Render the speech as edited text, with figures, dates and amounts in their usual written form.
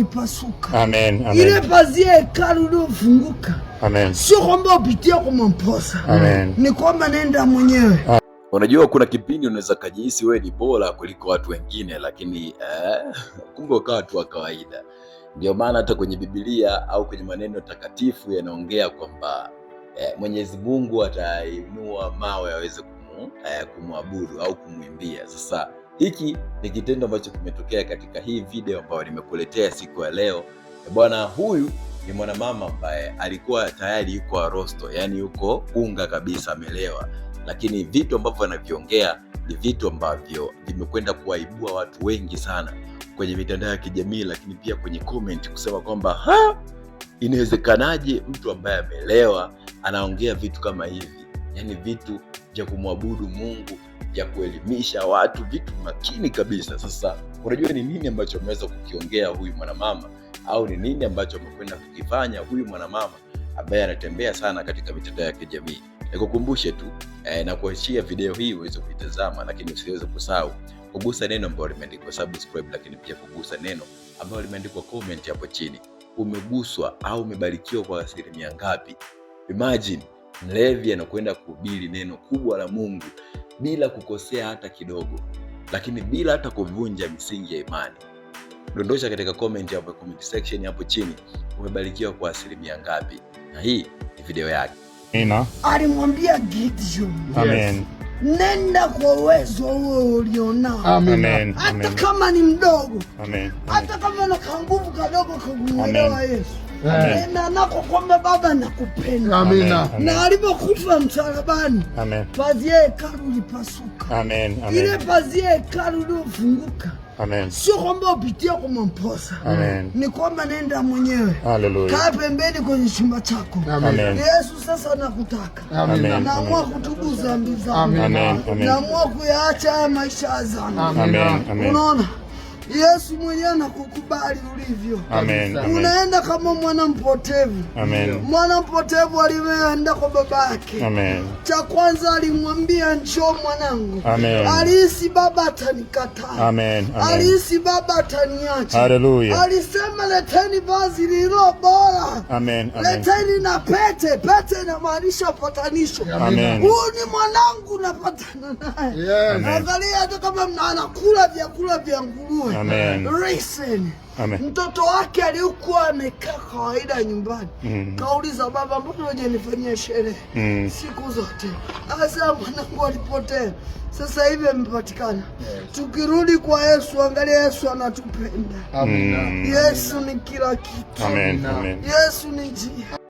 lipasuka. Amen. Ile pazia hekalu iliyofunguka. Amen. Sio kwamba upitie kwa mamposa. Amen. Ni kwamba nenda mwenyewe. Unajua kuna kipindi unaweza kujihisi wewe ni bora kuliko watu wengine, lakini kumbe ukawa watu wa kawaida. Ndio maana hata kwenye Biblia au kwenye maneno takatifu yanaongea kwamba Mwenyezi Mungu atainua mawe aweze kumwabudu au kumwimbia. Sasa hiki ni kitendo ambacho kimetokea katika hii video ambayo nimekuletea siku ya leo. Bwana huyu ni mwanamama ambaye alikuwa tayari yuko arosto, yani yuko unga kabisa, amelewa, lakini vitu ambavyo anaviongea ni vitu ambavyo vimekwenda kuwaibua watu wengi sana kwenye mitandao ya kijamii, lakini pia kwenye comment kusema kwamba inawezekanaje mtu ambaye amelewa anaongea vitu kama hivi, yani vitu vya kumwabudu Mungu, vya kuelimisha watu, vitu makini kabisa. Sasa unajua ni nini ambacho ameweza kukiongea huyu mwanamama, au ni nini ambacho amekwenda kukifanya huyu mwanamama ambaye anatembea sana katika mitandao ya kijamii? Nikukumbushe tu na kuachia video hii uweze kuitazama, lakini usiweze kusahau kugusa neno ambalo limeandikwa subscribe, lakini pia kugusa neno ambalo limeandikwa comment hapo chini. Umeguswa au umebarikiwa kwa asilimia ngapi? Imagine mlevi anakwenda kuhubiri neno kubwa la Mungu bila kukosea hata kidogo, lakini bila hata kuvunja misingi ya imani. Dondosha katika comment hapo, comment section hapo chini, umebarikiwa kwa asilimia ngapi? Na hii ni video yake. Alimwambia Gideon, Amen. Nenda kwa uwezo huo ulionao. Amen. Hata kama ni mdogo. Amen. Hata kama na nguvu kadogo kumwelewa Yesu. Nenda nako kwamba Baba nakupenda. Amina. Na alipokufa msalabani, pazia hekalu lipasuka. Amen. Ile pazia hekalu iliyofunguka. Amen. Sio kwamba upitie kwa mamposa. Amen. Ni kwamba nenda mwenyewe. Hallelujah. Kaa pembeni kwenye chumba chako. Amen. Yesu sasa nakutaka. Amen. Naamua kutubu dhambi zangu. Amen. Naamua kuyaacha haya maisha ya dhambi. Amen. Unaona? Yesu mwenyewe anakukubali ulivyo. Amen. Unaenda kama mwana mpotevu. Amen. Mwana mpotevu alienda kwa baba yake. Amen. Cha kwanza alimwambia njoo mwanangu. Amen. Alihisi baba atanikataa. Amen. Alihisi baba ataniacha. Hallelujah. Alisema leteni vazi lililo bora. Amen. Leteni na pete. Pete inamaanisha patanisho. Amen. Huyu ni mwanangu napatana naye. Angalia hata kama anakula vyakula vya nguruwe. Amen. Listen. Amen. Mtoto wake alikuwa amekaa kawaida nyumbani. Kauliza baba, mbona hujanifanyia sherehe siku zote? Asa mwanangu alipotea. Sasa hivi amepatikana. Tukirudi kwa Yesu, angalia Yesu anatupenda. Yesu ni kila kitu. Amen. Yesu ni njia.